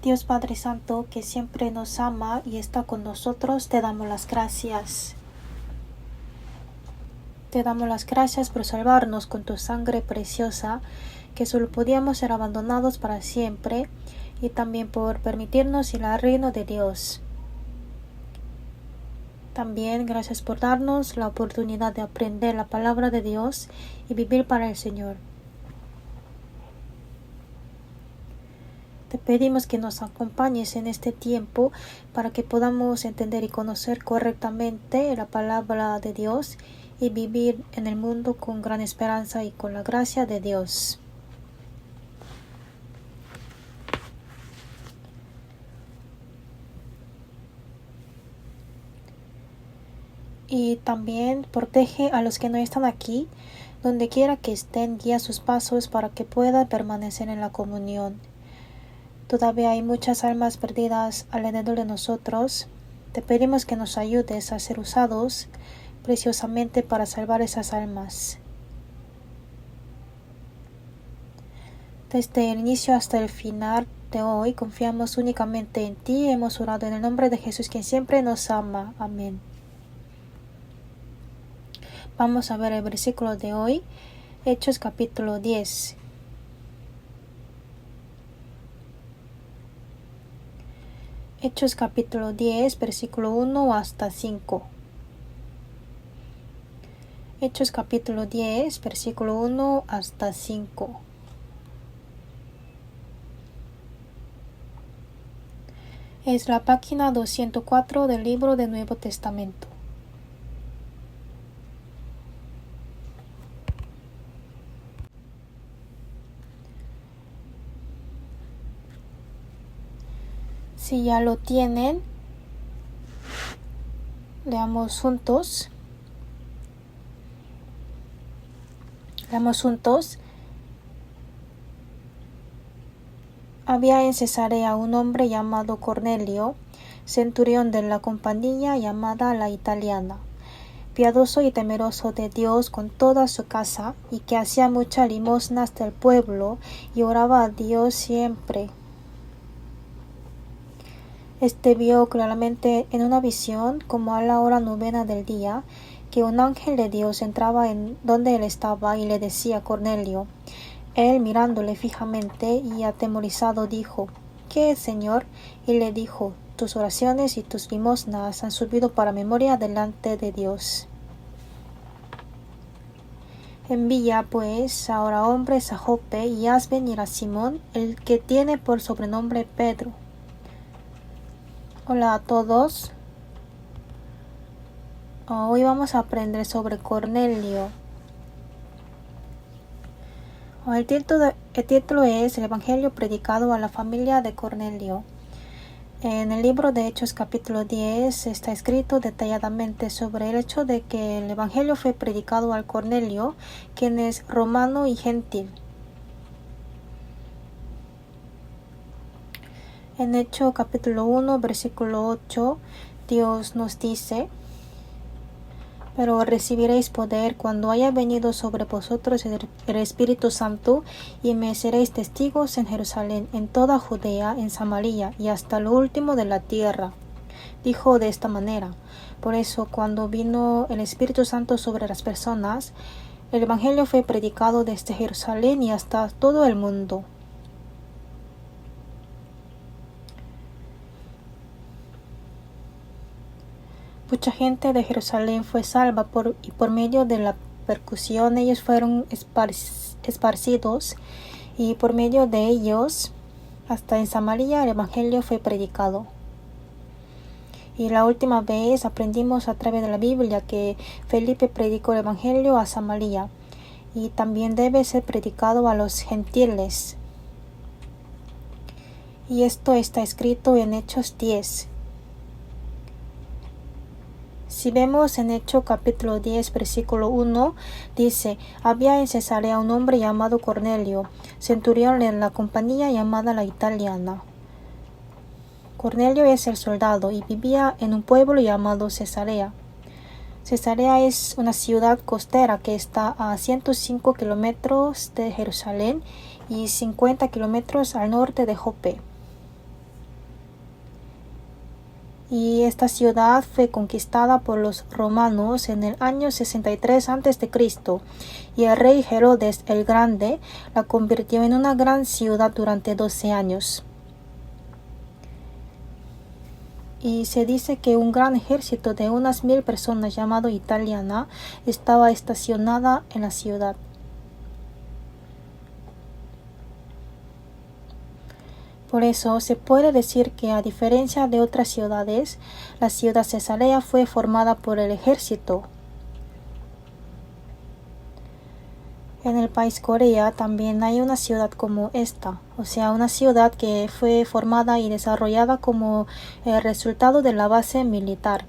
Dios Padre Santo, que siempre nos ama y está con nosotros, te damos las gracias. Te damos las gracias por salvarnos con tu sangre preciosa, que solo podíamos ser abandonados para siempre, y también por permitirnos ir al reino de Dios. También gracias por darnos la oportunidad de aprender la palabra de Dios y vivir para el Señor. Te pedimos que nos acompañes en este tiempo para que podamos entender y conocer correctamente la palabra de Dios y vivir en el mundo con gran esperanza y con la gracia de Dios. Y también protege a los que no están aquí, donde quiera que estén, guía sus pasos para que puedan permanecer en la comunión. Todavía hay muchas almas perdidas alrededor de nosotros. Te pedimos que nos ayudes a ser usados preciosamente para salvar esas almas. Desde el inicio hasta el final de hoy, confiamos únicamente en ti. Hemos orado en el nombre de Jesús, quien siempre nos ama. Amén. Vamos a ver el versículo de hoy, Hechos capítulo 10. Hechos capítulo 10, versículo 1 hasta 5. Hechos capítulo 10, versículo 1 hasta 5. Es la página 204 del libro del Nuevo Testamento. Si ya lo tienen, leamos juntos. Había en Cesarea un hombre llamado Cornelio, centurión de la compañía llamada la Italiana, piadoso y temeroso de Dios con toda su casa, y que hacía muchas limosnas del pueblo y oraba a Dios siempre. Este vio claramente en una visión, como a la hora novena del día, que un ángel de Dios entraba en donde él estaba y le decía: Cornelio. Él, mirándole fijamente y atemorizado, dijo: ¿Qué es, Señor? Y le dijo: tus oraciones y tus limosnas han subido para memoria delante de Dios. Envía pues ahora hombres a Jope y haz venir a Simón, el que tiene por sobrenombre Pedro. Hola a todos. Hoy vamos a aprender sobre Cornelio. El título es El Evangelio predicado a la familia de Cornelio. En el libro de Hechos capítulo 10 está escrito detalladamente sobre el hecho de que el Evangelio fue predicado al Cornelio, quien es romano y gentil. En Hechos capítulo 1, versículo 8, Dios nos dice: pero recibiréis poder cuando haya venido sobre vosotros el Espíritu Santo, y me seréis testigos en Jerusalén, en toda Judea, en Samaria y hasta lo último de la tierra. Dijo de esta manera. Por eso, cuando vino el Espíritu Santo sobre las personas, el Evangelio fue predicado desde Jerusalén y hasta todo el mundo. Mucha gente de Jerusalén fue salva y por medio de la persecución ellos fueron esparcidos, y por medio de ellos hasta en Samaria el Evangelio fue predicado. Y la última vez aprendimos a través de la Biblia que Felipe predicó el Evangelio a Samaria, y también debe ser predicado a los gentiles. Y esto está escrito en Hechos 10. Si vemos en Hechos capítulo 10, versículo 1, dice: había en Cesarea un hombre llamado Cornelio, centurión en la compañía llamada la Italiana. Cornelio es el soldado y vivía en un pueblo llamado Cesarea. Cesarea es una ciudad costera que está a 105 kilómetros de Jerusalén y 50 kilómetros al norte de Jope. y esta ciudad fue conquistada por los romanos en el año 63 a.C. y el rey Herodes el Grande la convirtió en una gran ciudad durante 12 años. Y se dice que un gran ejército de unas 1000 personas llamado Italiana estaba estacionada en la ciudad. Por eso se puede decir que, a diferencia de otras ciudades, la ciudad Cesarea fue formada por el ejército. En el país Corea también hay una ciudad como esta, o sea, una ciudad que fue formada y desarrollada como el resultado de la base militar.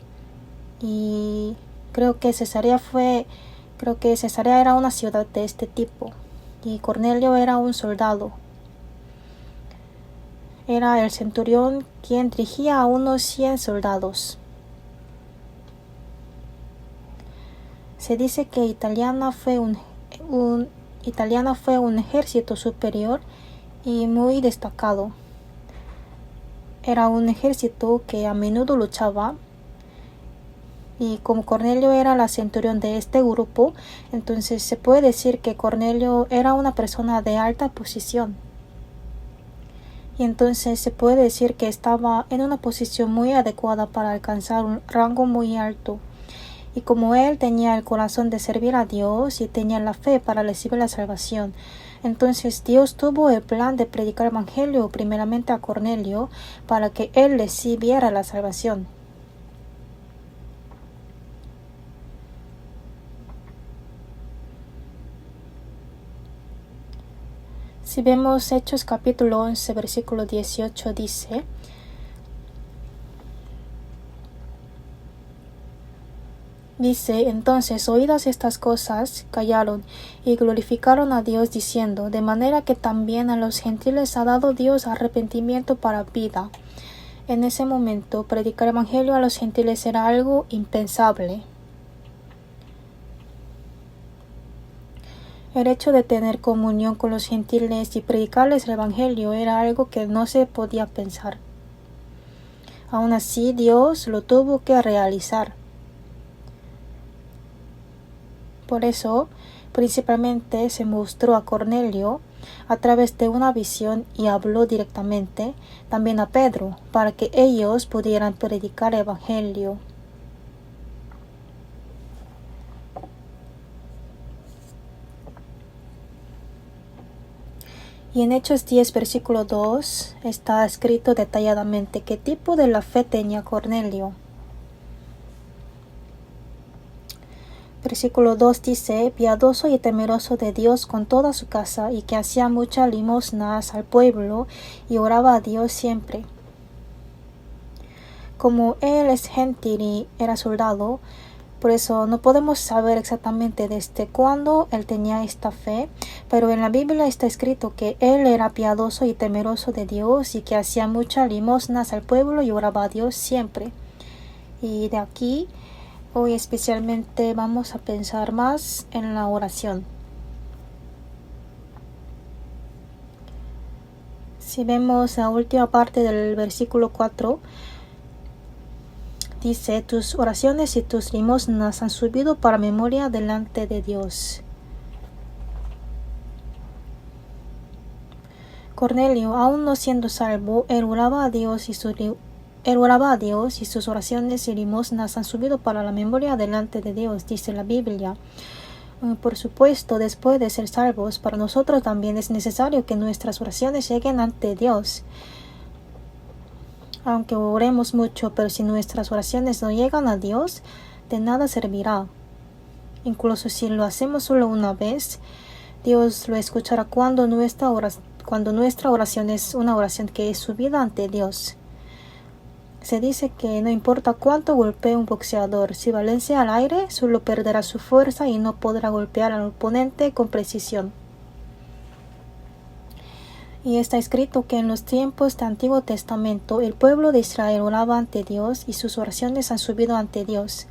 Y creo que Cesarea era una ciudad de este tipo, y Cornelio era un soldado. Era el centurión quien dirigía a unos 100 soldados. Se dice que Italiana fue un ejército superior y muy destacado. Era un ejército que a menudo luchaba, y como Cornelio era la centurión de este grupo, entonces se puede decir que Cornelio era una persona de alta posición. Y entonces se puede decir que estaba en una posición muy adecuada para alcanzar un rango muy alto. Y como él tenía el corazón de servir a Dios y tenía la fe para recibir la salvación, entonces Dios tuvo el plan de predicar el evangelio primeramente a Cornelio para que él recibiera la salvación. Si vemos Hechos capítulo 11, versículo 18, dice: entonces, oídas estas cosas, callaron y glorificaron a Dios diciendo: de manera que también a los gentiles ha dado Dios arrepentimiento para vida. En ese momento, predicar el evangelio a los gentiles era algo impensable. El hecho de tener comunión con los gentiles y predicarles el evangelio era algo que no se podía pensar. Aún así, Dios lo tuvo que realizar. Por eso, principalmente se mostró a Cornelio a través de una visión y habló directamente también a Pedro para que ellos pudieran predicar el evangelio. Y en Hechos 10, versículo 2, está escrito detalladamente qué tipo de la fe tenía Cornelio. Versículo 2 dice: piadoso y temeroso de Dios con toda su casa, y que hacía muchas limosnas al pueblo y oraba a Dios siempre. Como él es gentil y era soldado, por eso no podemos saber exactamente desde cuándo él tenía esta fe, pero en la Biblia está escrito que él era piadoso y temeroso de Dios y que hacía muchas limosnas al pueblo y oraba a Dios siempre. Y de aquí, hoy especialmente vamos a pensar más en la oración. Si vemos la última parte del versículo 4, dice: tus oraciones y tus limosnas han subido para memoria delante de Dios. Cornelio, aún no siendo salvo, él oraba a Dios y sus oraciones y limosnas han subido para la memoria delante de Dios, dice la Biblia. Por supuesto, después de ser salvos, para nosotros también es necesario que nuestras oraciones lleguen ante Dios. Aunque oremos mucho, pero si nuestras oraciones no llegan a Dios, de nada servirá. Incluso si lo hacemos solo una vez, Dios lo escuchará cuando nuestra oración es una oración que es subida ante Dios. Se dice que no importa cuánto golpee un boxeador, si balancea al aire, solo perderá su fuerza y no podrá golpear al oponente con precisión. Y está escrito que en los tiempos del Antiguo Testamento el pueblo de Israel oraba ante Dios y sus oraciones han subido ante Dios.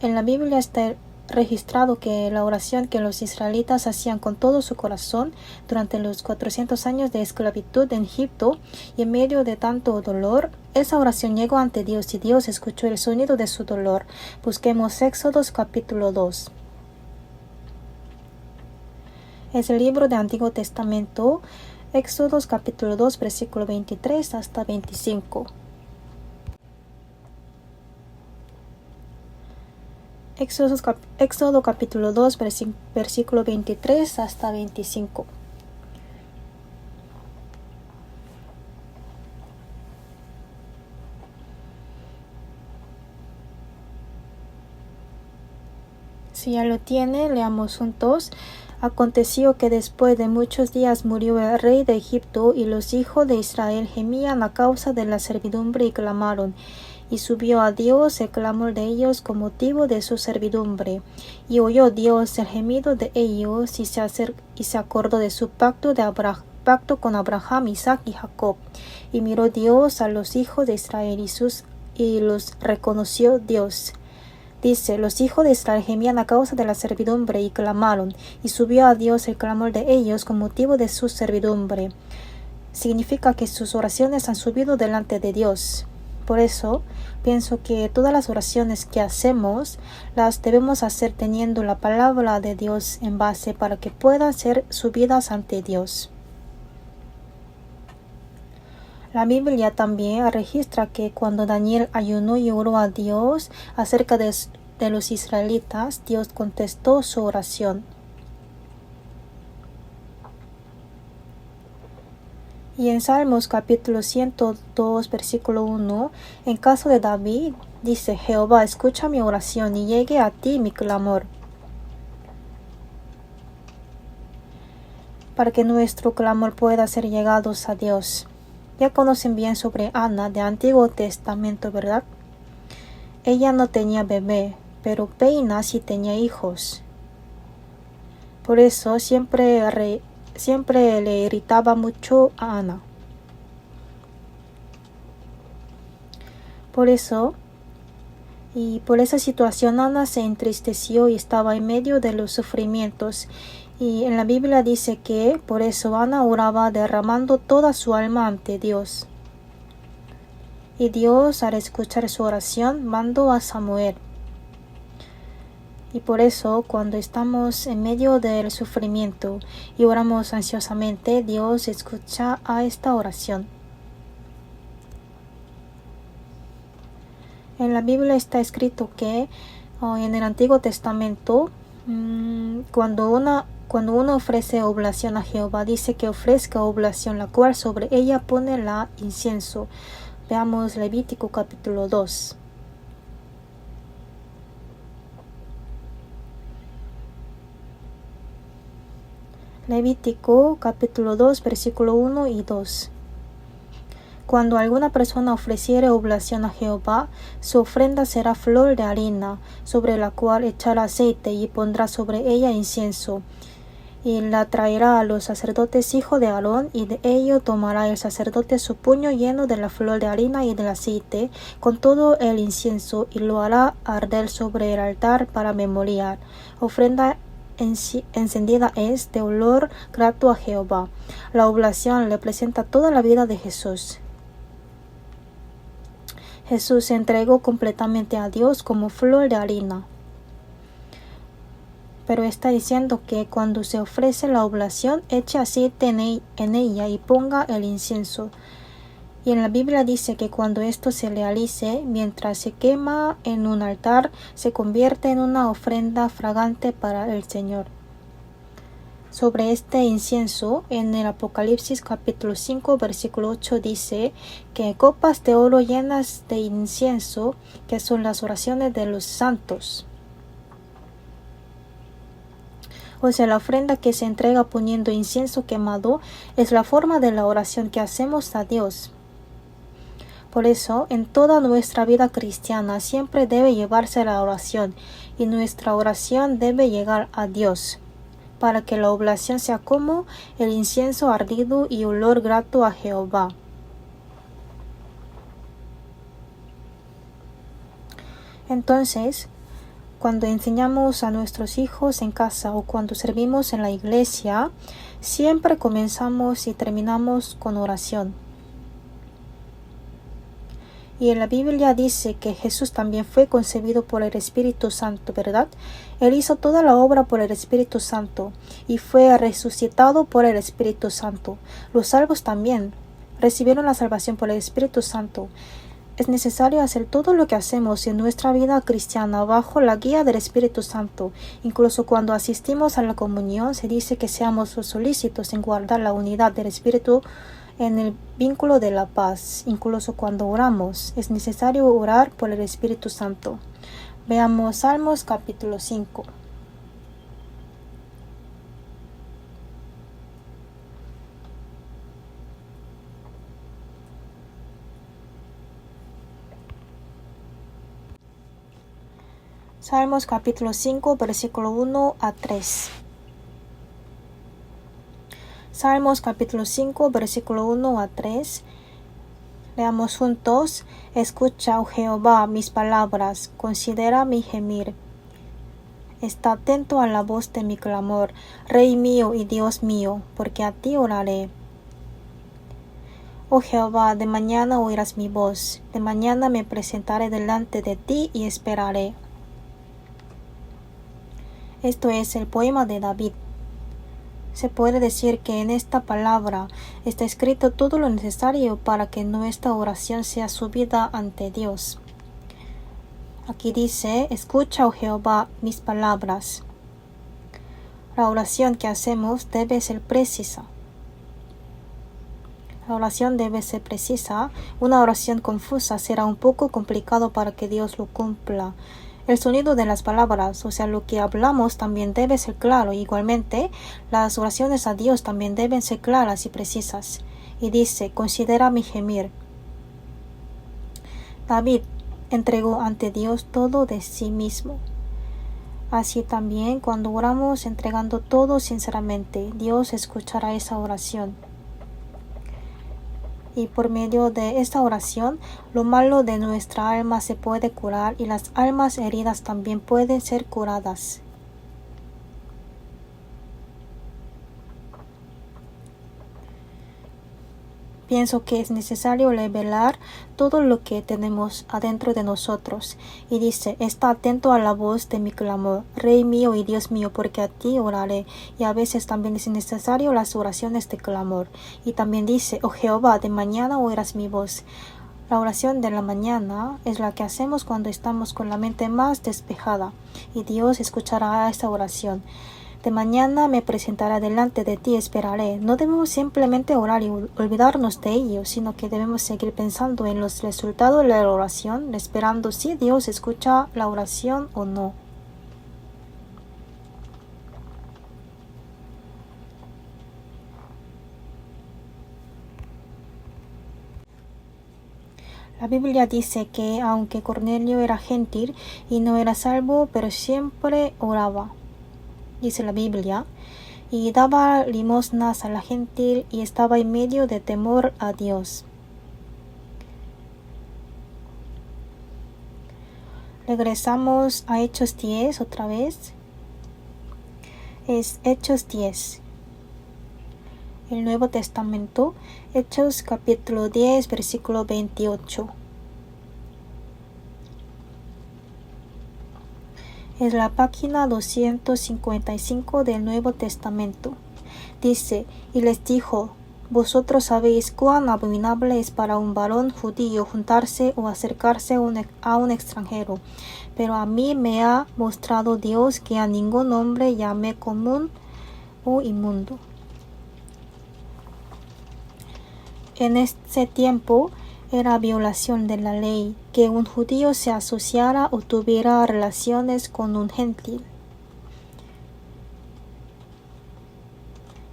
En la Biblia está registrado que la oración que los israelitas hacían con todo su corazón durante los 400 años de esclavitud en Egipto y en medio de tanto dolor, esa oración llegó ante Dios y Dios escuchó el sonido de su dolor. Busquemos Éxodos capítulo 2. Es el libro del Antiguo Testamento, Éxodos capítulo 2, versículo 23 hasta 25. Éxodo capítulo 2, versículo 23 hasta 25. Si ya lo tiene, leamos juntos. Aconteció que después de muchos días murió el rey de Egipto, y los hijos de Israel gemían a causa de la servidumbre y clamaron. Y subió a Dios el clamor de ellos con motivo de su servidumbre. Y oyó Dios el gemido de ellos, y se acordó de su pacto con Abraham, Isaac y Jacob. Y miró Dios a los hijos de Israel y los reconoció Dios. Dice, los hijos de Israel gemían a causa de la servidumbre y clamaron, y subió a Dios el clamor de ellos con motivo de su servidumbre. Significa que sus oraciones han subido delante de Dios. Por eso, pienso que todas las oraciones que hacemos las debemos hacer teniendo la palabra de Dios en base para que puedan ser subidas ante Dios. La Biblia también registra que cuando Daniel ayunó y oró a Dios acerca de los israelitas, Dios contestó su oración. Y en Salmos capítulo 102, versículo 1, en caso de David, dice, Jehová, escucha mi oración y llegue a ti mi clamor. Para que nuestro clamor pueda ser llegados a Dios. Ya conocen bien sobre Ana del Antiguo Testamento, ¿verdad? Ella no tenía bebé, pero Peina sí tenía hijos. Por eso siempre le irritaba mucho a Ana. Por esa situación Ana se entristeció y estaba en medio de los sufrimientos. Y en la Biblia dice que por eso Ana oraba derramando toda su alma ante Dios. Y Dios, al escuchar su oración, mandó a Samuel. Y por eso, cuando estamos en medio del sufrimiento y oramos ansiosamente, Dios escucha a esta oración. En la Biblia está escrito que en el Antiguo Testamento, cuando uno ofrece oblación a Jehová, dice que ofrezca oblación, la cual sobre ella pone la incienso. Veamos Levítico capítulo 2. Levítico capítulo 2, versículo 1 y 2. Cuando alguna persona ofreciere oblación a Jehová, su ofrenda será flor de harina, sobre la cual echará aceite y pondrá sobre ella incienso. Y la traerá a los sacerdotes hijos de Aarón, y de ello tomará el sacerdote su puño lleno de la flor de harina y del aceite, con todo el incienso, y lo hará arder sobre el altar para memorial. Ofrenda encendida es de olor grato a Jehová. La oblación representa toda la vida de Jesús. Jesús se entregó completamente a Dios como flor de harina. Pero está diciendo que cuando se ofrece la oblación, eche aceite en ella y ponga el incienso. Y en la Biblia dice que cuando esto se realice, mientras se quema en un altar, se convierte en una ofrenda fragante para el Señor. Sobre este incienso, en el Apocalipsis capítulo 5, versículo 8 dice que copas de oro llenas de incienso, que son las oraciones de los santos. O sea, la ofrenda que se entrega poniendo incienso quemado es la forma de la oración que hacemos a Dios. Por eso, en toda nuestra vida cristiana siempre debe llevarse la oración, y nuestra oración debe llegar a Dios, para que la oblación sea como el incienso ardido y olor grato a Jehová. Entonces, cuando enseñamos a nuestros hijos en casa o cuando servimos en la iglesia, siempre comenzamos y terminamos con oración. Y en la Biblia dice que Jesús también fue concebido por el Espíritu Santo, ¿verdad? Él hizo toda la obra por el Espíritu Santo y fue resucitado por el Espíritu Santo. Los salvos también recibieron la salvación por el Espíritu Santo. Es necesario hacer todo lo que hacemos en nuestra vida cristiana bajo la guía del Espíritu Santo. Incluso cuando asistimos a la comunión, se dice que seamos solícitos en guardar la unidad del Espíritu en el vínculo de la paz. Incluso cuando oramos, es necesario orar por el Espíritu Santo. Veamos Salmos capítulo 5. Salmos capítulo 5, versículo 1 a 3. Salmos capítulo 5, versículo 1 a 3. Leamos juntos. Escucha, oh Jehová, mis palabras, considera mi gemir. Está atento a la voz de mi clamor, Rey mío y Dios mío, porque a ti oraré. Oh Jehová, de mañana oirás mi voz, de mañana me presentaré delante de ti y esperaré. Esto es el poema de David. Se puede decir que en esta palabra está escrito todo lo necesario para que nuestra oración sea subida ante Dios. Aquí dice, escucha, oh Jehová, mis palabras. La oración que hacemos debe ser precisa. La oración debe ser precisa. Una oración confusa será un poco complicado para que Dios lo cumpla. El sonido de las palabras, o sea, lo que hablamos también debe ser claro. Igualmente, las oraciones a Dios también deben ser claras y precisas. Y dice, considera mi gemir. David entregó ante Dios todo de sí mismo. Así también, cuando oramos entregando todo sinceramente, Dios escuchará esa oración. Y por medio de esta oración, lo malo de nuestra alma se puede curar y las almas heridas también pueden ser curadas. Pienso que es necesario revelar todo lo que tenemos adentro de nosotros. Y dice, está atento a la voz de mi clamor, Rey mío y Dios mío, porque a ti oraré. Y a veces también es necesario las oraciones de clamor. Y también dice, oh Jehová, de mañana oirás mi voz. La oración de la mañana es la que hacemos cuando estamos con la mente más despejada. Y Dios escuchará esta oración. De mañana me presentaré delante de ti y esperaré. No debemos simplemente orar y olvidarnos de ello, sino que debemos seguir pensando en los resultados de la oración, esperando si Dios escucha la oración o no. La Biblia dice que aunque Cornelio era gentil y no era salvo, pero siempre oraba. Dice la Biblia, y daba limosnas a la gentil y estaba en medio de temor a Dios. Regresamos a Hechos 10 otra vez. Es Hechos 10. El Nuevo Testamento, Hechos capítulo 10, versículo 28. Es la página 255 del Nuevo Testamento. Dice, y les dijo, vosotros sabéis cuán abominable es para un varón judío juntarse o acercarse a un extranjero, pero a mí me ha mostrado Dios que a ningún hombre llame común o inmundo. En ese tiempo era violación de la ley que un judío se asociara o tuviera relaciones con un gentil.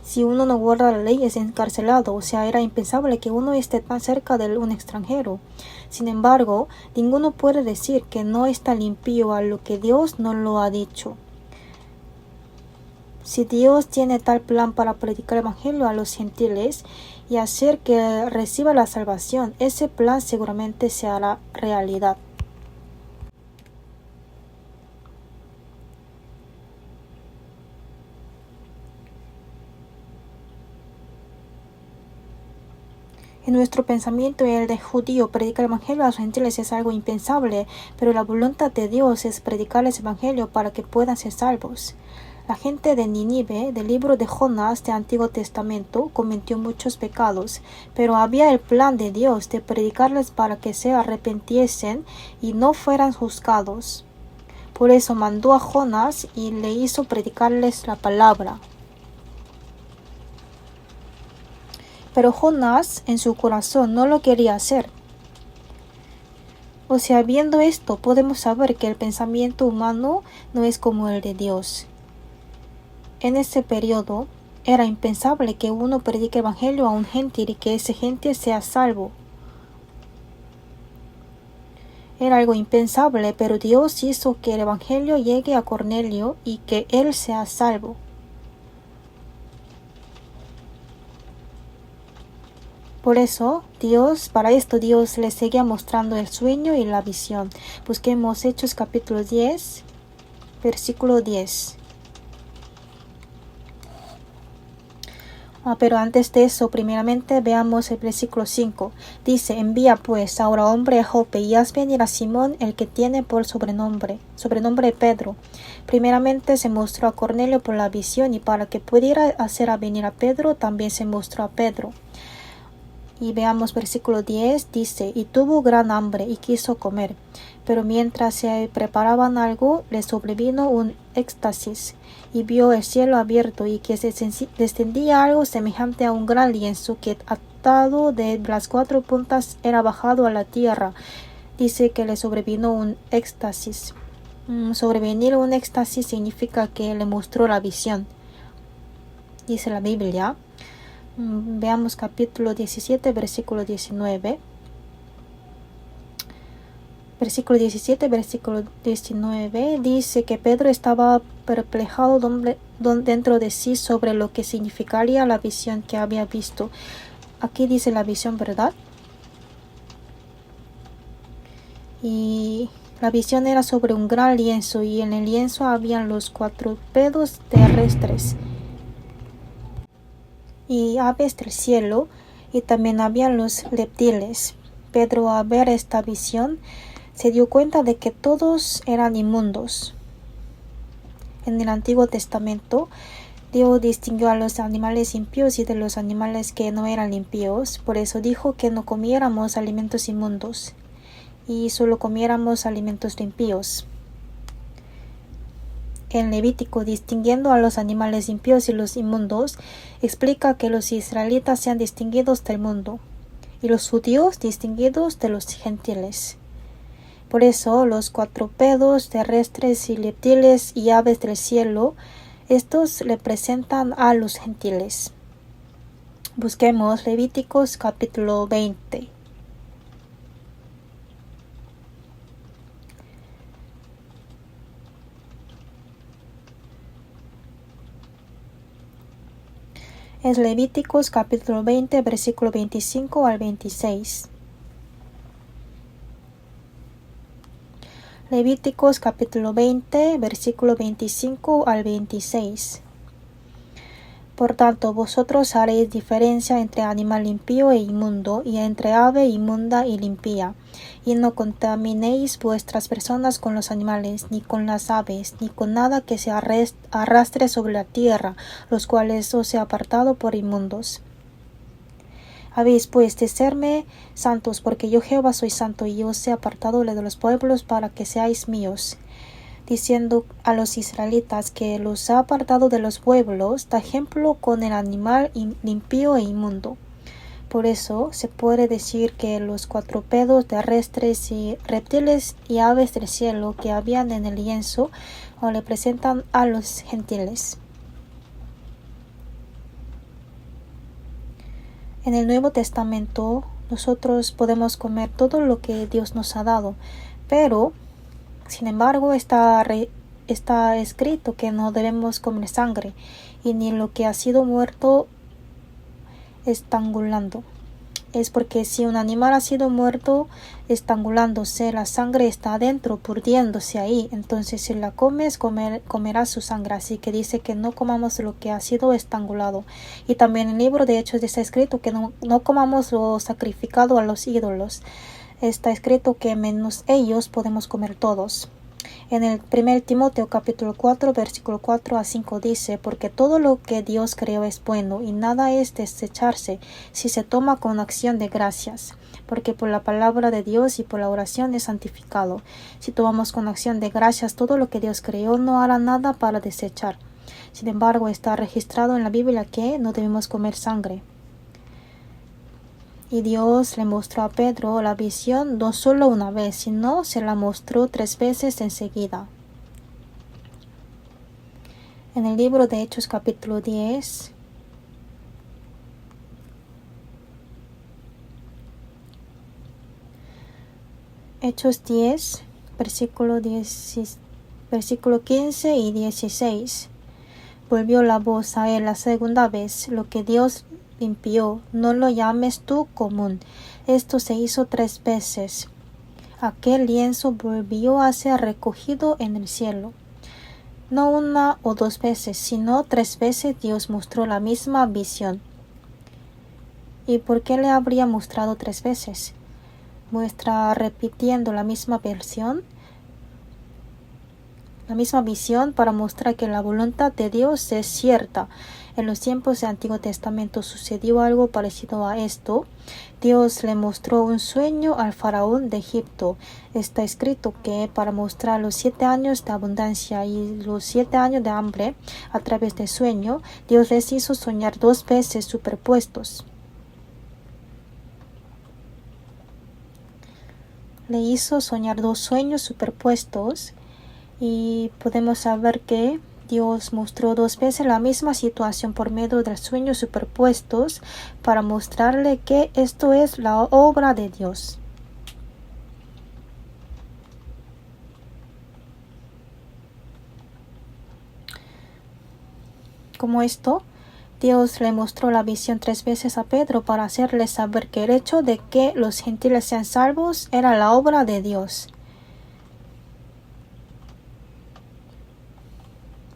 Si uno no guarda la ley es encarcelado, o sea, era impensable que uno esté tan cerca de un extranjero. Sin embargo, ninguno puede decir que no está limpio a lo que Dios no lo ha dicho. Si Dios tiene tal plan para predicar el evangelio a los gentiles y hacer que reciba la salvación, ese plan seguramente se hará realidad. En nuestro pensamiento, el de judío predicar el evangelio a los gentiles es algo impensable, pero la voluntad de Dios es predicarles el evangelio para que puedan ser salvos. La gente de Nínive, del libro de Jonás del Antiguo Testamento, cometió muchos pecados, pero había el plan de Dios de predicarles para que se arrepintiesen y no fueran juzgados. Por eso mandó a Jonás y le hizo predicarles la palabra. Pero Jonás en su corazón no lo quería hacer. O sea, viendo esto, podemos saber que el pensamiento humano no es como el de Dios. En ese periodo, era impensable que uno predique el evangelio a un gentil y que ese gentil sea salvo. Era algo impensable, pero Dios hizo que el evangelio llegue a Cornelio y que él sea salvo. Por eso, para esto Dios le seguía mostrando el sueño y la visión. Busquemos Hechos capítulo 10, versículo 10. Pero antes de eso, primeramente veamos el versículo 5. Dice, envía pues ahora hombre a Jope y haz venir a Simón, el que tiene por sobrenombre Pedro. Primeramente se mostró a Cornelio por la visión, y para que pudiera hacer a venir a Pedro, también se mostró a Pedro. Y veamos versículo 10, dice, y tuvo gran hambre y quiso comer, pero mientras se preparaban algo, le sobrevino un éxtasis, y vio el cielo abierto y que se descendía algo semejante a un gran lienzo que atado de las 4 puntas era bajado a la tierra. Dice que le sobrevino un éxtasis. Sobrevenir un éxtasis significa que le mostró la visión, dice la Biblia. Veamos capítulo 17, versículo 19. Versículo 17, versículo 19 dice que Pedro estaba perplejado dentro de sí sobre lo que significaría la visión que había visto. Aquí dice la visión, ¿verdad? Y la visión era sobre un gran lienzo, y en el lienzo habían los cuadrúpedos terrestres y aves del cielo, y también habían los reptiles. Pedro, al ver esta visión, se dio cuenta de que todos eran inmundos. En el Antiguo Testamento, Dios distinguió a los animales limpios y de los animales que no eran limpios. Por eso dijo que no comiéramos alimentos inmundos y solo comiéramos alimentos limpios. En Levítico, distinguiendo a los animales limpios y los inmundos, explica que los israelitas sean distinguidos del mundo y los judíos distinguidos de los gentiles. Por eso los cuadrúpedos terrestres y reptiles y aves del cielo, estos representan a los gentiles. Busquemos Levíticos capítulo 20. Es Levíticos capítulo 20, versículo 25 al 26. Levíticos capítulo 20, versículo 25 al 26. Por tanto, vosotros haréis diferencia entre animal limpio e inmundo, y entre ave inmunda y limpia. Y no contaminéis vuestras personas con los animales, ni con las aves, ni con nada que se arrastre sobre la tierra, los cuales os he apartado por inmundos. Habéis pues de serme santos, porque yo Jehová soy santo, y os he apartado de los pueblos para que seáis míos. Diciendo a los israelitas que los ha apartado de los pueblos, da ejemplo con el animal limpio e inmundo. Por eso se puede decir que los cuadrúpedos terrestres y reptiles y aves del cielo que habían en el lienzo representan a los gentiles. En el Nuevo Testamento nosotros podemos comer todo lo que Dios nos ha dado, pero sin embargo está escrito que no debemos comer sangre y ni lo que ha sido muerto estrangulando. es porque si un animal ha sido muerto estrangulándose, la sangre está adentro, pudriéndose ahí. Entonces si la comes, comerás su sangre. Así que dice que no comamos lo que ha sido estrangulado. Y también en el libro de Hechos está escrito que no comamos lo sacrificado a los ídolos. Está escrito que menos ellos podemos comer todos. En el 1 Timoteo capítulo 4 versículo 4 a 5 dice: porque todo lo que Dios creó es bueno y nada es desecharse si se toma con acción de gracias, porque por la palabra de Dios y por la oración es santificado. Si tomamos con acción de gracias todo lo que Dios creó, no hará nada para desechar. Sin embargo, está registrado en la Biblia que no debemos comer sangre. Y Dios le mostró a Pedro la visión no solo una vez, sino se la mostró 3 veces enseguida. En el libro de Hechos capítulo 10, Hechos 10, versículo 15 y 16. Volvió la voz a él la segunda vez: lo que Dios limpió, no lo llames tú común. Esto se hizo 3 veces. Aquel lienzo volvió a ser recogido en el cielo. No 1 o 2 veces, sino 3 veces Dios mostró la misma visión. ¿Y por qué le habría mostrado 3 veces? Muestra repitiendo la misma visión para mostrar que la voluntad de Dios es cierta. En los tiempos del Antiguo Testamento sucedió algo parecido a esto. Dios le mostró un sueño al faraón de Egipto. Está escrito que para mostrar los 7 años de abundancia y los 7 años de hambre a través del sueño, Dios les hizo soñar 2 veces superpuestos. Le hizo soñar 2 sueños superpuestos. Y podemos saber que Dios mostró 2 veces la misma situación por medio de sueños superpuestos para mostrarle que esto es la obra de Dios. Como esto, Dios le mostró la visión 3 veces a Pedro para hacerle saber que el hecho de que los gentiles sean salvos era la obra de Dios.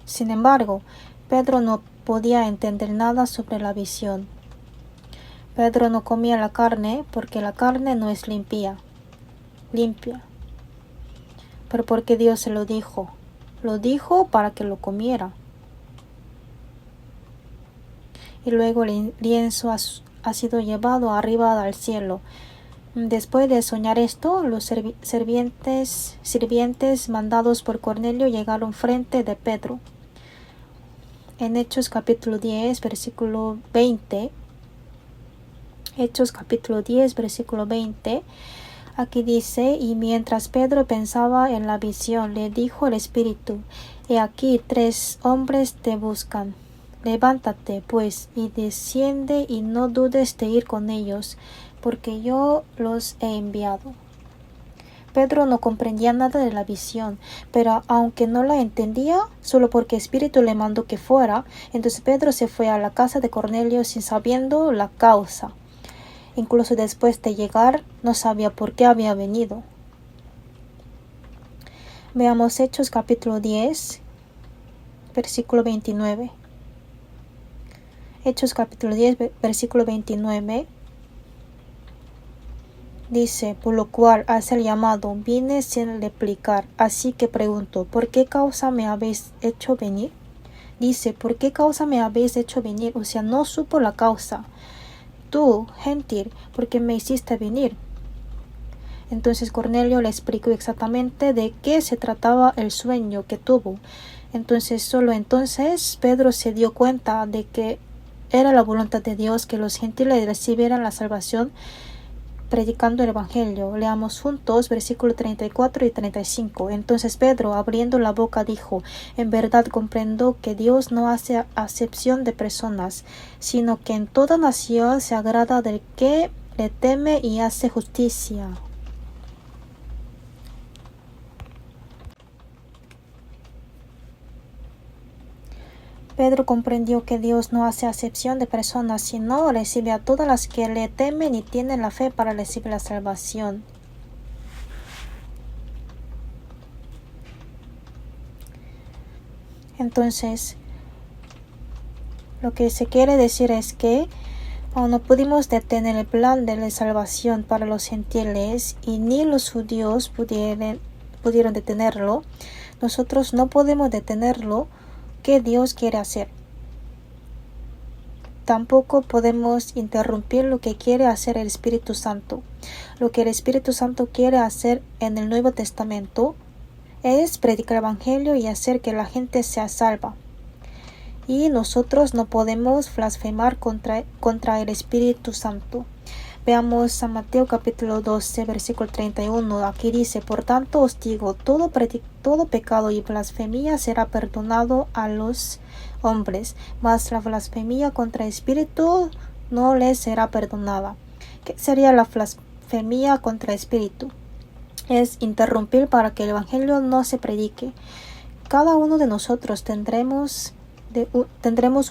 Sin embargo, Pedro no podía entender nada sobre la visión. Pedro no comía la carne porque la carne no es limpia. Pero porque Dios se lo dijo. Lo dijo para que lo comiera. Y luego el lienzo ha sido llevado arriba al cielo. Después de soñar esto, los sirvientes mandados por Cornelio llegaron frente de Pedro. En Hechos capítulo 10, versículo 20. Hechos capítulo 10, versículo 20. Aquí dice: y mientras Pedro pensaba en la visión, le dijo el Espíritu: he aquí 3 hombres te buscan. Levántate, pues, y desciende, y no dudes de ir con ellos, porque yo los he enviado. Pedro no comprendía nada de la visión, pero aunque no la entendía, solo porque el Espíritu le mandó que fuera, entonces Pedro se fue a la casa de Cornelio sin sabiendo la causa. Incluso después de llegar, no sabía por qué había venido. Veamos Hechos capítulo 10, versículo 29. Hechos capítulo 10, versículo 29. Dice: por lo cual hace el llamado, vine sin replicar. Así que pregunto: ¿por qué causa me habéis hecho venir? Dice: ¿por qué causa me habéis hecho venir? O sea, no supo la causa. Tú, gentil, ¿por qué me hiciste venir? Entonces Cornelio le explicó exactamente de qué se trataba el sueño que tuvo. Solo entonces Pedro se dio cuenta de que era la voluntad de Dios que los gentiles recibieran la salvación predicando el Evangelio. Leamos juntos versículos 34 y 35. Entonces Pedro, abriendo la boca, dijo: en verdad comprendo que Dios no hace acepción de personas, sino que en toda nación se agrada del que le teme y hace justicia. Pedro comprendió que Dios no hace acepción de personas, sino recibe a todas las que le temen y tienen la fe para recibir la salvación. Entonces, lo que se quiere decir es que no pudimos detener el plan de la salvación para los gentiles y ni los judíos pudieron detenerlo. Nosotros no podemos detenerlo que Dios quiere hacer. Tampoco podemos interrumpir lo que quiere hacer el Espíritu Santo. Lo que el Espíritu Santo quiere hacer en el Nuevo Testamento es predicar el Evangelio y hacer que la gente sea salva. Y nosotros no podemos blasfemar contra el Espíritu Santo. Veamos San Mateo capítulo 12, versículo 31. Aquí dice: por tanto os digo, todo pecado y blasfemia será perdonado a los hombres, mas la blasfemia contra el Espíritu no les será perdonada. ¿Qué sería la blasfemia contra el Espíritu? Es interrumpir para que el Evangelio no se predique. Cada uno de nosotros tendremos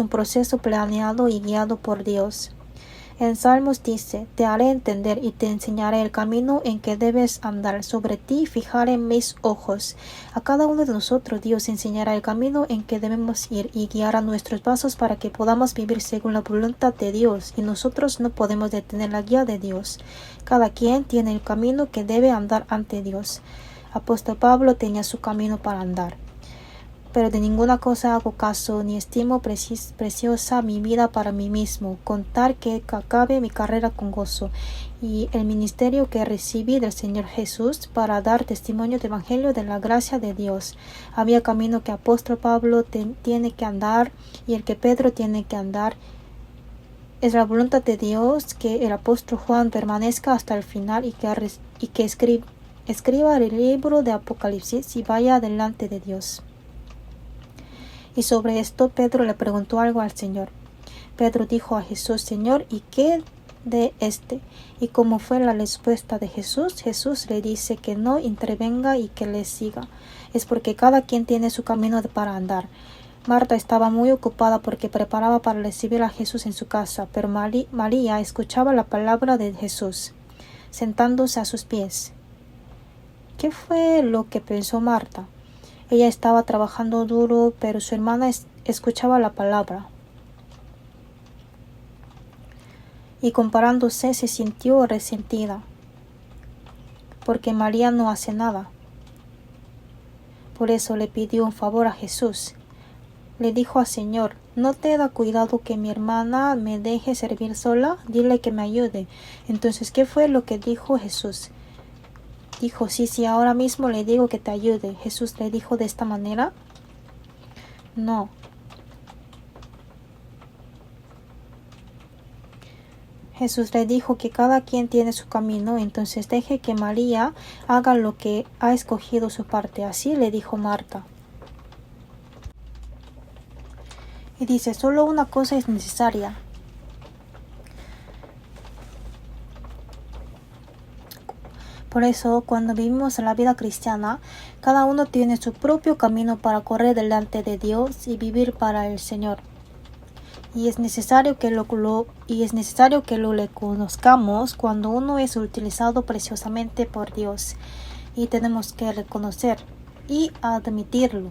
un proceso planeado y guiado por Dios. En Salmos dice: te haré entender y te enseñaré el camino en que debes andar. Sobre ti fijaré mis ojos. A cada uno de nosotros Dios enseñará el camino en que debemos ir y guiará nuestros pasos para que podamos vivir según la voluntad de Dios. Y nosotros no podemos detener la guía de Dios. Cada quien tiene el camino que debe andar ante Dios. Apóstol Pablo tenía su camino para andar. Pero de ninguna cosa hago caso, ni estimo preciosa mi vida para mí mismo, contar que acabe mi carrera con gozo, y el ministerio que recibí del Señor Jesús para dar testimonio del Evangelio de la gracia de Dios. Había camino que apóstol Pablo tiene que andar, y el que Pedro tiene que andar. Es la voluntad de Dios que el apóstol Juan permanezca hasta el final y que escriba el libro de Apocalipsis y vaya delante de Dios. Y sobre esto Pedro le preguntó algo al Señor. Pedro dijo a Jesús: Señor, ¿y qué de este? ¿Y cómo fue la respuesta de Jesús? Jesús le dice que no intervenga y que le siga. Es porque cada quien tiene su camino para andar. Marta estaba muy ocupada porque preparaba para recibir a Jesús en su casa, pero María escuchaba la palabra de Jesús, sentándose a sus pies. ¿Qué fue lo que pensó Marta? Ella estaba trabajando duro, pero su hermana escuchaba la palabra. Y comparándose se sintió resentida, porque María no hace nada. Por eso le pidió un favor a Jesús. Le dijo al Señor: ¿no te da cuidado que mi hermana me deje servir sola? Dile que me ayude. Entonces, ¿qué fue lo que dijo Jesús? Dijo: sí, ahora mismo le digo que te ayude. Jesús le dijo de esta manera: no. Jesús le dijo que cada quien tiene su camino, entonces deje que María haga lo que ha escogido su parte. Así le dijo Marta. Y dice: solo una cosa es necesaria. Por eso, cuando vivimos la vida cristiana, cada uno tiene su propio camino para correr delante de Dios y vivir para el Señor. Y es necesario que lo reconozcamos cuando uno es utilizado preciosamente por Dios. Y tenemos que reconocer y admitirlo.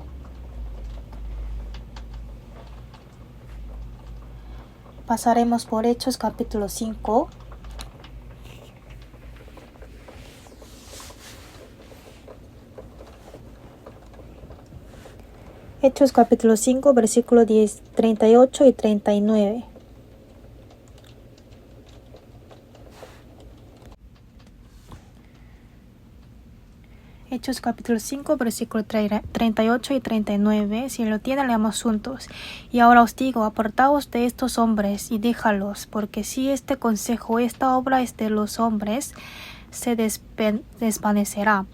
Pasaremos por Hechos capítulo 5. Hechos capítulo 5, versículos 38 y 39. Hechos capítulo 5, versículos 38 y 39. Si lo tienen, leamos juntos. Y ahora os digo: apartaos de estos hombres y déjalos, porque si este consejo, esta obra es de los hombres, se desvanecerá.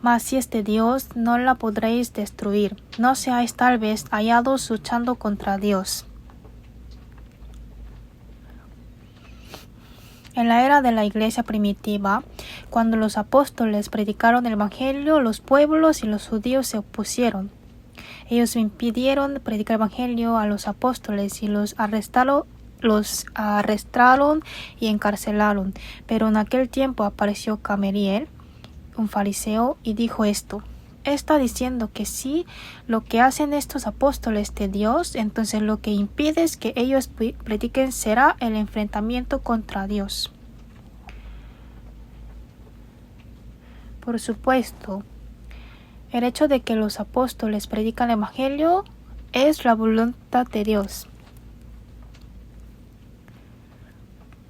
Mas si es de Dios, no la podréis destruir. No seáis tal vez hallados luchando contra Dios. En la era de la iglesia primitiva, cuando los apóstoles predicaron el Evangelio, los pueblos y los judíos se opusieron. Ellos impidieron predicar el evangelio a los apóstoles y los arrestaron y encarcelaron. Pero en aquel tiempo apareció Gamaliel, un fariseo, y dijo esto: está diciendo que si lo que hacen estos apóstoles de Dios, entonces lo que impide es que ellos prediquen será el enfrentamiento contra Dios. Por supuesto, el hecho de que los apóstoles predican el evangelio es la voluntad de Dios.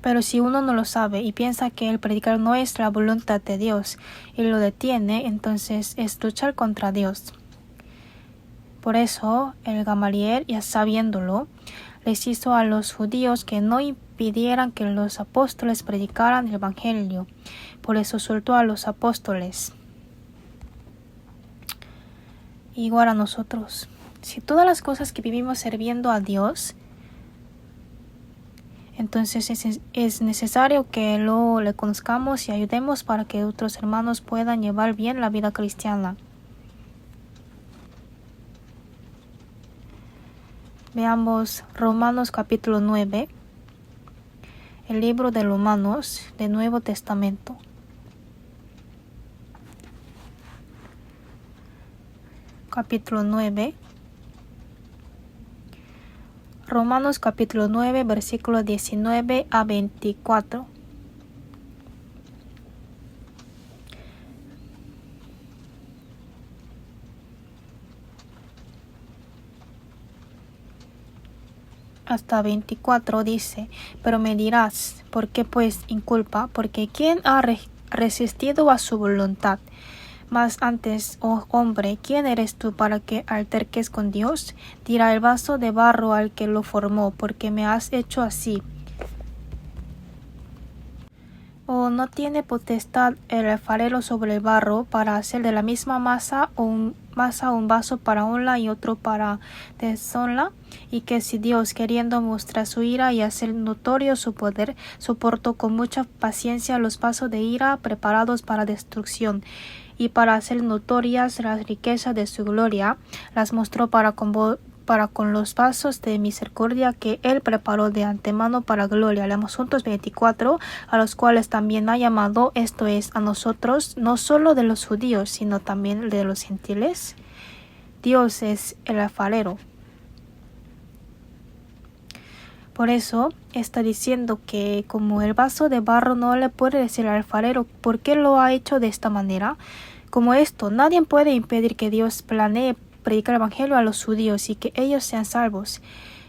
Pero si uno no lo sabe y piensa que el predicar no es la voluntad de Dios y lo detiene, entonces es luchar contra Dios. Por eso, el Gamaliel, ya sabiéndolo, les hizo a los judíos que no impidieran que los apóstoles predicaran el evangelio. Por eso soltó a los apóstoles. Igual a nosotros. Si todas las cosas que vivimos sirviendo a Dios, entonces es necesario que le conozcamos y ayudemos para que otros hermanos puedan llevar bien la vida cristiana. Veamos Romanos capítulo 9, el libro de Romanos del Nuevo Testamento. Capítulo 9. Romanos capítulo 9, versículo 19 a 24. Hasta 24 dice: pero me dirás, ¿por qué pues inculpa? Porque ¿quién ha resistido a su voluntad? Mas antes, oh hombre, ¿quién eres tú para que alterques con Dios? Dirá el vaso de barro al que lo formó: ¿por qué me has hecho así? ¿O no tiene potestad el alfarero sobre el barro para hacer de la misma masa un vaso para honra y otro para deshonra? Y que si Dios, queriendo mostrar su ira y hacer notorio su poder, soportó con mucha paciencia los vasos de ira preparados para destrucción, y para hacer notorias las riquezas de su gloria, las mostró para con los vasos de misericordia que él preparó de antemano para gloria. Leemos juntos 24, a los cuales también ha llamado, esto es, a nosotros, no solo de los judíos, sino también de los gentiles. Dios es el alfarero. Por eso está diciendo que como el vaso de barro no le puede decir al alfarero por qué lo ha hecho de esta manera, como esto, nadie puede impedir que Dios planee predicar el evangelio a los judíos y que ellos sean salvos,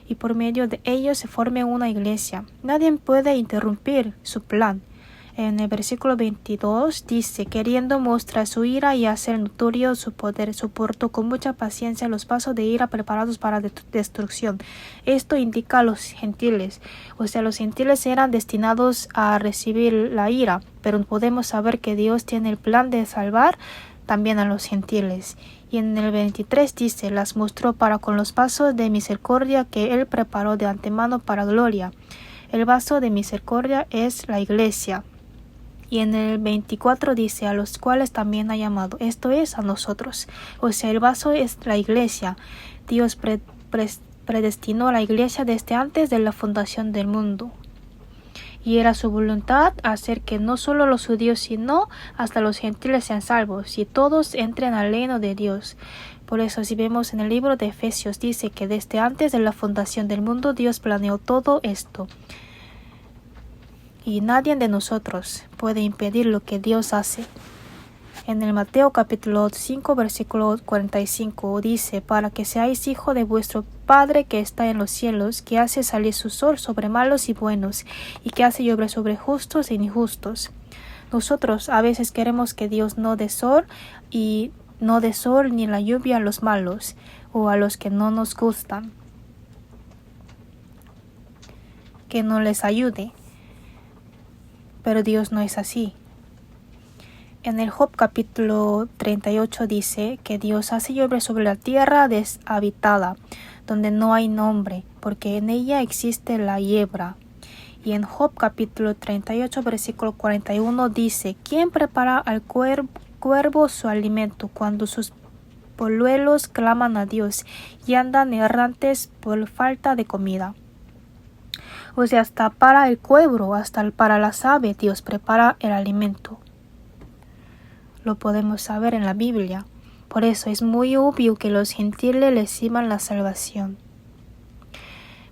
y por medio de ellos se forme una iglesia. Nadie puede interrumpir su plan. En el versículo 22 dice: queriendo mostrar su ira y hacer notorio su poder, soportó con mucha paciencia los vasos de ira preparados para destrucción. Esto indica a los gentiles, o sea, los gentiles eran destinados a recibir la ira, pero podemos saber que Dios tiene el plan de salvar también a los gentiles. Y en el 23 dice: las mostró para con los vasos de misericordia que él preparó de antemano para gloria. El vaso de misericordia es la iglesia. Y en el 24 dice: a los cuales también ha llamado, esto es, a nosotros. O sea, el vaso es la iglesia. Dios predestinó a la iglesia desde antes de la fundación del mundo. Y era su voluntad hacer que no solo los judíos, sino hasta los gentiles sean salvos, y todos entren al reino de Dios. Por eso, si vemos en el libro de Efesios, dice que desde antes de la fundación del mundo, Dios planeó todo esto. Y nadie de nosotros puede impedir lo que Dios hace. En el Mateo capítulo 5 versículo 45 dice: para que seáis hijos de vuestro Padre que está en los cielos, que hace salir su sol sobre malos y buenos, y que hace llover sobre justos e injustos. Nosotros a veces queremos que Dios no dé sol ni la lluvia a los malos o a los que no nos gustan, que no les ayude. Pero Dios no es así. En el Job capítulo 38 dice que Dios hace llover sobre la tierra deshabitada, donde no hay nombre, porque en ella existe la hiedra. Y en Job capítulo 38 versículo 41 dice: ¿quién prepara al cuervo su alimento cuando sus polluelos claman a Dios y andan errantes por falta de comida. O sea, hasta para el cuervo, hasta para las aves, Dios prepara el alimento. Lo podemos saber en la Biblia. Por eso es muy obvio que los gentiles reciban la salvación.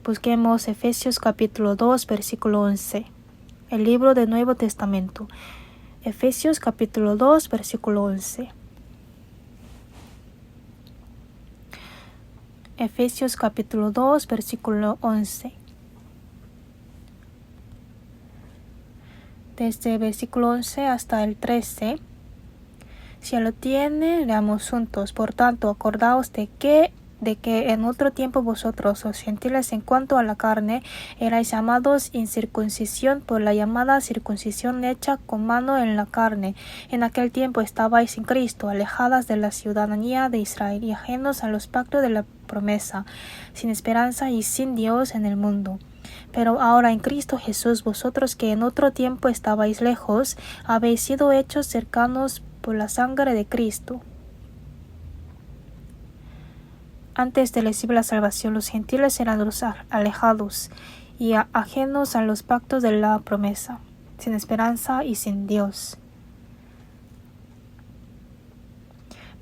Busquemos Efesios capítulo 2, versículo 11. El libro del Nuevo Testamento. Efesios capítulo 2, versículo 11. Efesios capítulo 2, versículo 11. Desde el versículo 11 hasta el 13. Si lo tiene, leamos juntos. Por tanto, acordaos de que en otro tiempo vosotros, los gentiles, en cuanto a la carne, erais llamados incircuncisión por la llamada circuncisión hecha con mano en la carne. En aquel tiempo estabais sin Cristo, alejadas de la ciudadanía de Israel y ajenos a los pactos de la promesa, sin esperanza y sin Dios en el mundo. Pero ahora en Cristo Jesús, vosotros que en otro tiempo estabais lejos, habéis sido hechos cercanos por la sangre de Cristo. Antes de recibir la salvación, los gentiles eran los alejados y ajenos a los pactos de la promesa, sin esperanza y sin Dios.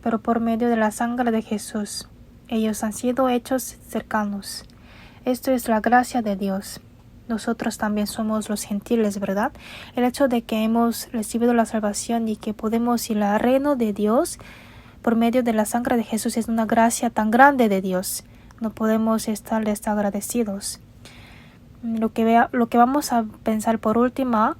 Pero por medio de la sangre de Jesús, ellos han sido hechos cercanos. Esto es la gracia de Dios. Nosotros también somos los gentiles, ¿verdad? El hecho de que hemos recibido la salvación y que podemos ir al reino de Dios por medio de la sangre de Jesús es una gracia tan grande de Dios. No podemos estar desagradecidos. Lo que vamos a pensar por último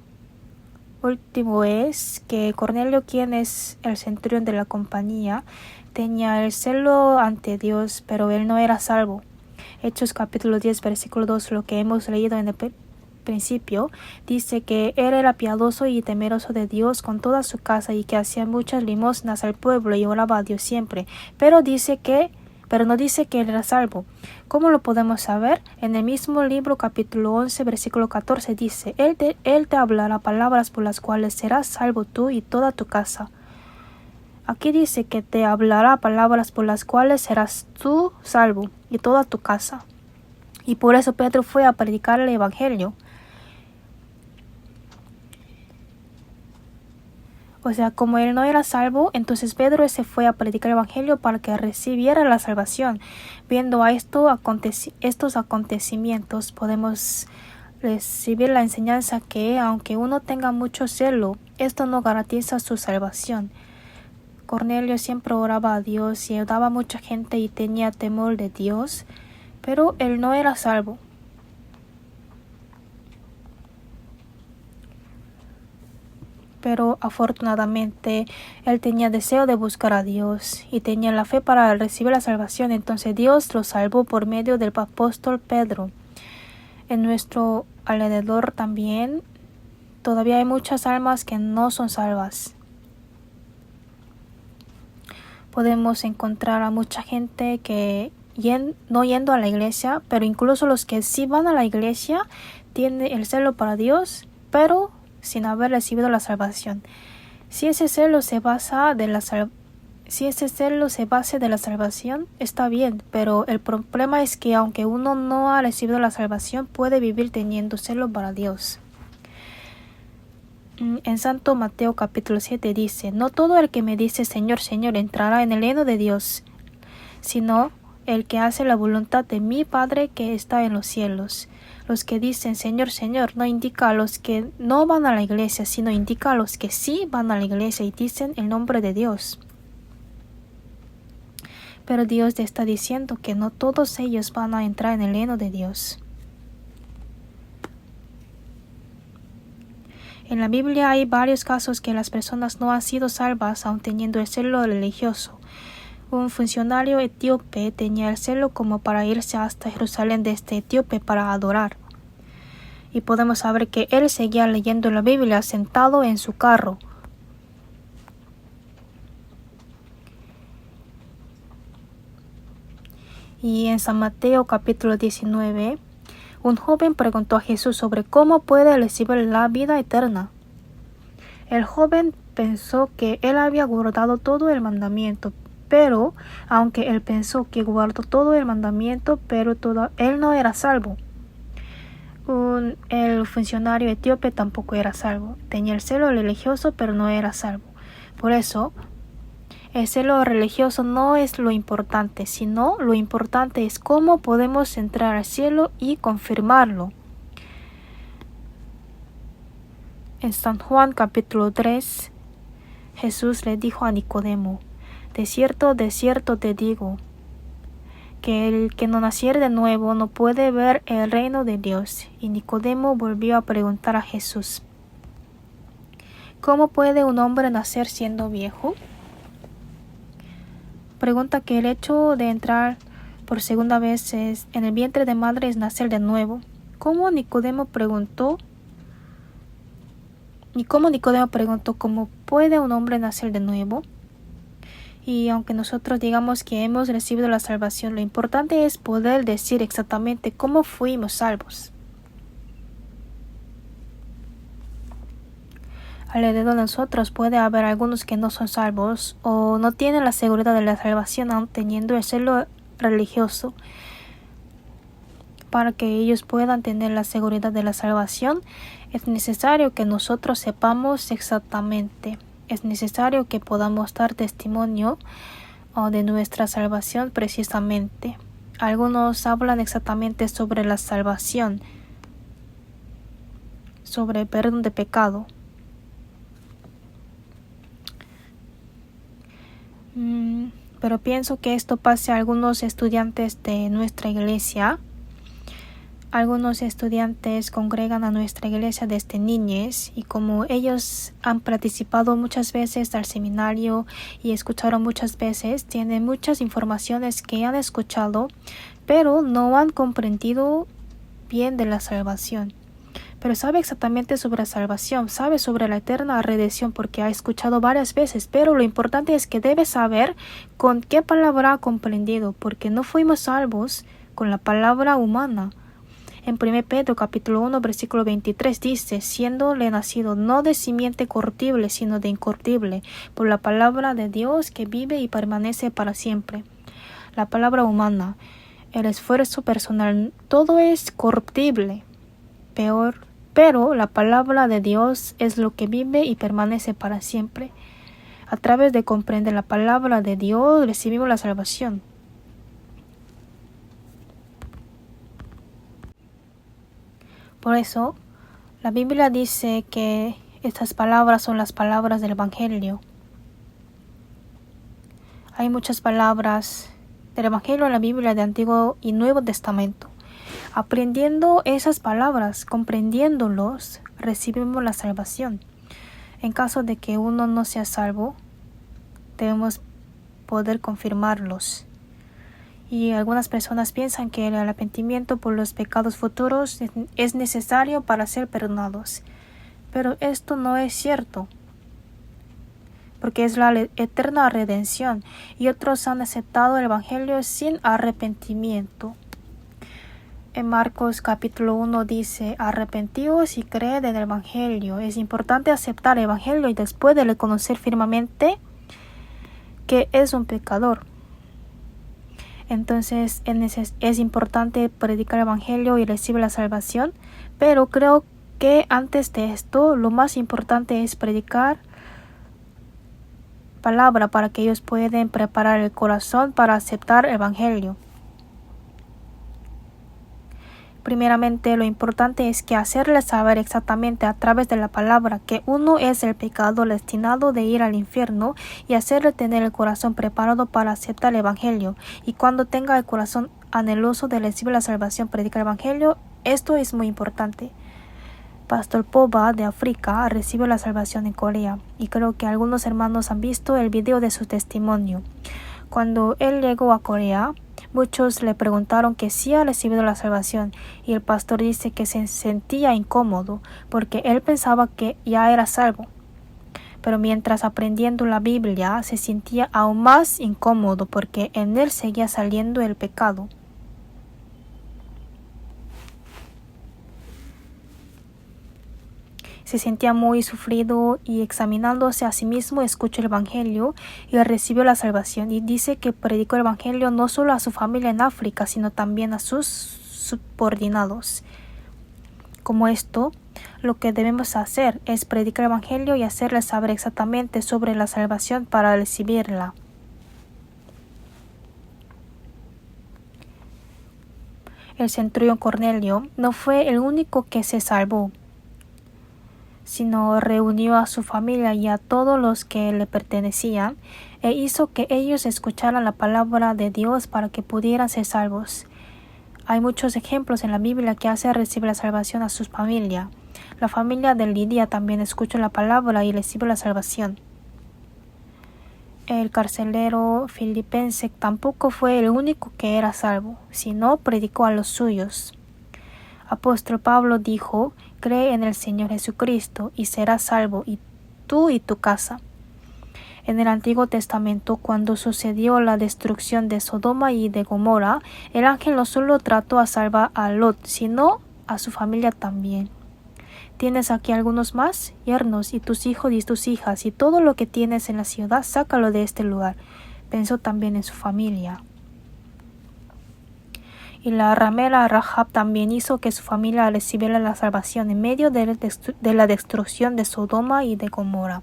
es que Cornelio, quien es el centurión de la compañía, tenía el celo ante Dios, pero él no era salvo. Hechos capítulo 10, versículo 2, lo que hemos leído en el principio, dice que él era piadoso y temeroso de Dios con toda su casa y que hacía muchas limosnas al pueblo y oraba a Dios siempre. Pero no dice que él era salvo. ¿Cómo lo podemos saber? En el mismo libro capítulo 11, versículo 14 dice, Él te hablará palabras por las cuales serás salvo tú y toda tu casa. Aquí dice que te hablará palabras por las cuales serás tú salvo y toda tu casa. Y por eso Pedro fue a predicar el evangelio. O sea, como él no era salvo, entonces Pedro se fue a predicar el evangelio para que recibiera la salvación. Viendo a estos acontecimientos, podemos recibir la enseñanza que aunque uno tenga mucho celo, esto no garantiza su salvación. Cornelio siempre oraba a Dios y ayudaba a mucha gente y tenía temor de Dios, pero él no era salvo. Pero afortunadamente él tenía deseo de buscar a Dios y tenía la fe para recibir la salvación. Entonces Dios lo salvó por medio del apóstol Pedro. En nuestro alrededor también todavía hay muchas almas que no son salvas. Podemos encontrar a mucha gente que no yendo a la iglesia, pero incluso los que sí van a la iglesia tienen el celo para Dios, pero sin haber recibido la salvación. Si ese celo se base de la salvación, está bien, pero el problema es que aunque uno no ha recibido la salvación, puede vivir teniendo celo para Dios. En Santo Mateo capítulo 7 dice, no todo el que me dice Señor, Señor entrará en el reino de Dios, sino el que hace la voluntad de mi Padre que está en los cielos. Los que dicen Señor, Señor no indica a los que no van a la iglesia, sino indica a los que sí van a la iglesia y dicen el nombre de Dios. Pero Dios te está diciendo que no todos ellos van a entrar en el reino de Dios. En la Biblia hay varios casos que las personas no han sido salvas aun teniendo el celo religioso. Un funcionario etíope tenía el celo como para irse hasta Jerusalén desde Etíope para adorar. Y podemos saber que él seguía leyendo la Biblia sentado en su carro. Y en San Mateo capítulo 19, un joven preguntó a Jesús sobre cómo puede recibir la vida eterna. El joven pensó que él había guardado todo el mandamiento, Pero, aunque él pensó que guardó todo el mandamiento, pero él no era salvo. El funcionario etíope tampoco era salvo. Tenía el celo religioso, pero no era salvo. Por eso, el celo religioso no es lo importante, sino lo importante es cómo podemos entrar al cielo y confirmarlo. En San Juan capítulo 3, Jesús le dijo a Nicodemo: de cierto te digo, que el que no naciere de nuevo no puede ver el reino de Dios. Y Nicodemo volvió a preguntar a Jesús: ¿cómo puede un hombre nacer siendo viejo? Pregunta que el hecho de entrar por segunda vez en el vientre de madre es nacer de nuevo. ¿Cómo Nicodemo preguntó cómo puede un hombre nacer de nuevo? Y aunque nosotros digamos que hemos recibido la salvación, lo importante es poder decir exactamente cómo fuimos salvos. Alrededor de nosotros puede haber algunos que no son salvos o no tienen la seguridad de la salvación aún teniendo el celo religioso. Para que ellos puedan tener la seguridad de la salvación, es necesario que nosotros sepamos exactamente. Es necesario que podamos dar testimonio de nuestra salvación precisamente. Algunos hablan exactamente sobre la salvación, sobre el perdón de pecado. Pero pienso que esto pase a algunos estudiantes de nuestra iglesia. Algunos estudiantes congregan a nuestra iglesia desde niñez y como ellos han participado muchas veces al seminario y escucharon muchas veces, tienen muchas informaciones que han escuchado, pero no han comprendido bien de la salvación. Pero sabe exactamente sobre la salvación, sabe sobre la eterna redención porque ha escuchado varias veces, pero lo importante es que debe saber con qué palabra ha comprendido, porque no fuimos salvos con la palabra humana. En 1 Pedro capítulo 1 versículo 23 dice: siéndole nacido no de simiente corruptible, sino de incorruptible, por la palabra de Dios que vive y permanece para siempre. La palabra humana, el esfuerzo personal, todo es corruptible, pero la palabra de Dios es lo que vive y permanece para siempre. A través de comprender la palabra de Dios recibimos la salvación. Por eso, la Biblia dice que estas palabras son las palabras del Evangelio. Hay muchas palabras del Evangelio en la Biblia de Antiguo y Nuevo Testamento. Aprendiendo esas palabras, comprendiéndolos, recibimos la salvación. En caso de que uno no sea salvo, debemos poder confirmarlos. Y algunas personas piensan que el arrepentimiento por los pecados futuros es necesario para ser perdonados. Pero esto no es cierto, porque es la eterna redención y otros han aceptado el Evangelio sin arrepentimiento. En Marcos capítulo 1 dice: arrepentíos y creed en el Evangelio. Es importante aceptar el Evangelio y después de reconocer firmemente que es un pecador. Entonces es importante predicar el Evangelio y recibir la salvación, pero creo que antes de esto lo más importante es predicar palabra para que ellos puedan preparar el corazón para aceptar el Evangelio. Primeramente, lo importante es que hacerles saber exactamente a través de la palabra que uno es el pecador destinado de ir al infierno y hacerle tener el corazón preparado para aceptar el Evangelio. Y cuando tenga el corazón anheloso de recibir la salvación, predicar el Evangelio, esto es muy importante. Pastor Poba de África recibió la salvación en Corea y creo que algunos hermanos han visto el video de su testimonio. Cuando él llegó a Corea, muchos le preguntaron que sí ha recibido la salvación y el pastor dice que se sentía incómodo porque él pensaba que ya era salvo. Pero mientras aprendiendo la Biblia se sentía aún más incómodo porque en él seguía saliendo el pecado. Se sentía muy sufrido y examinándose a sí mismo escuchó el Evangelio y recibió la salvación. Y dice que predicó el Evangelio no solo a su familia en África, sino también a sus subordinados. Como esto, lo que debemos hacer es predicar el Evangelio y hacerles saber exactamente sobre la salvación para recibirla. El centurión Cornelio no fue el único que se salvó, sino reunió a su familia y a todos los que le pertenecían e hizo que ellos escucharan la palabra de Dios para que pudieran ser salvos. Hay muchos ejemplos en la Biblia que hacen recibir la salvación a su familia. La familia de Lidia también escuchó la palabra y recibió la salvación. El carcelero filipense tampoco fue el único que era salvo, sino predicó a los suyos. Apóstol Pablo dijo: cree en el Señor Jesucristo y serás salvo, y tú y tu casa. En el Antiguo Testamento, cuando sucedió la destrucción de Sodoma y de Gomorra, el ángel no solo trató a salvar a Lot, sino a su familia también. ¿Tienes aquí algunos más? Yernos, y tus hijos y tus hijas, y todo lo que tienes en la ciudad, sácalo de este lugar. Pensó también en su familia. Y la ramera Rahab también hizo que su familia recibiera la salvación en medio de la destrucción de Sodoma y de Gomorra.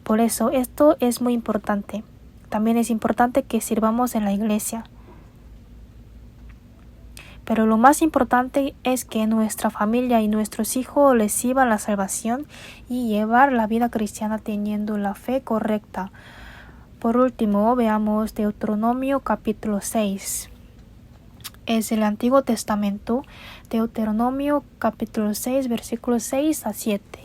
Por eso esto es muy importante. También es importante que sirvamos en la iglesia. Pero lo más importante es que nuestra familia y nuestros hijos reciban la salvación y llevar la vida cristiana teniendo la fe correcta. Por último, veamos Deuteronomio capítulo 6. Es el Antiguo Testamento, Deuteronomio capítulo 6, versículos 6 a 7.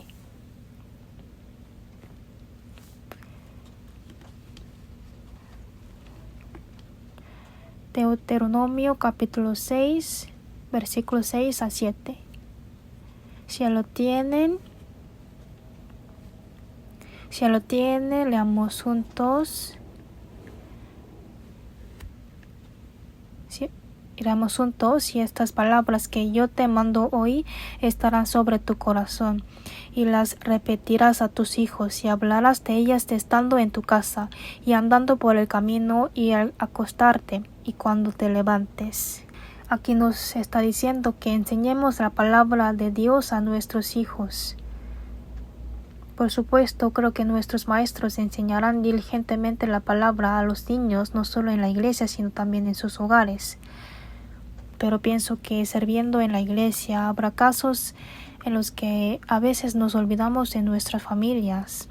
Deuteronomio capítulo 6, versículos 6 a 7. Si ya lo tienen, leamos juntos. Iremos juntos, y estas palabras que yo te mando hoy estarán sobre tu corazón, y las repetirás a tus hijos, y hablarás de ellas estando en tu casa, y andando por el camino, y al acostarte, y cuando te levantes. Aquí nos está diciendo que enseñemos la palabra de Dios a nuestros hijos. Por supuesto, creo que nuestros maestros enseñarán diligentemente la palabra a los niños, no solo en la iglesia, sino también en sus hogares. Pero pienso que sirviendo en la iglesia habrá casos en los que a veces nos olvidamos de nuestras familias.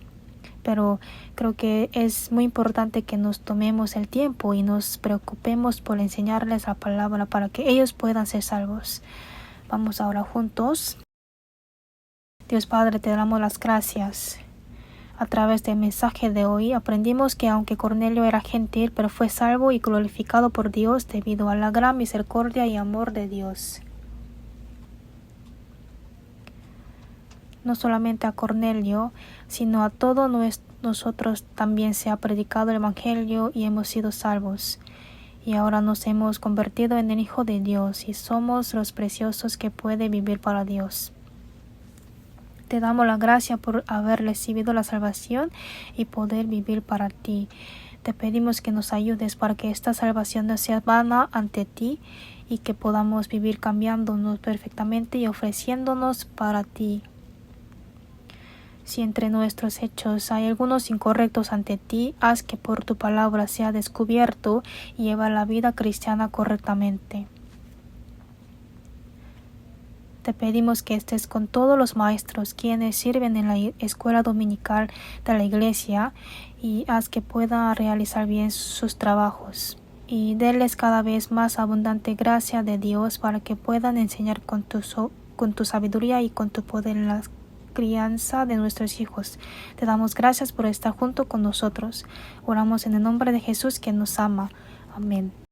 Pero creo que es muy importante que nos tomemos el tiempo y nos preocupemos por enseñarles la palabra para que ellos puedan ser salvos. Vamos ahora juntos. Dios Padre, te damos las gracias. A través del mensaje de hoy aprendimos que aunque Cornelio era gentil, pero fue salvo y glorificado por Dios debido a la gran misericordia y amor de Dios. No solamente a Cornelio, sino a todos nosotros también se ha predicado el Evangelio y hemos sido salvos. Y ahora nos hemos convertido en el Hijo de Dios y somos los preciosos que puede vivir para Dios. Te damos la gracia por haber recibido la salvación y poder vivir para ti. Te pedimos que nos ayudes para que esta salvación no sea vana ante ti y que podamos vivir cambiándonos perfectamente y ofreciéndonos para ti. Si entre nuestros hechos hay algunos incorrectos ante ti, haz que por tu palabra sea descubierto y lleva la vida cristiana correctamente. Te pedimos que estés con todos los maestros quienes sirven en la escuela dominical de la iglesia y haz que puedan realizar bien sus trabajos. Y denles cada vez más abundante gracia de Dios para que puedan enseñar con tu sabiduría y con tu poder en la crianza de nuestros hijos. Te damos gracias por estar junto con nosotros. Oramos en el nombre de Jesús, que nos ama. Amén.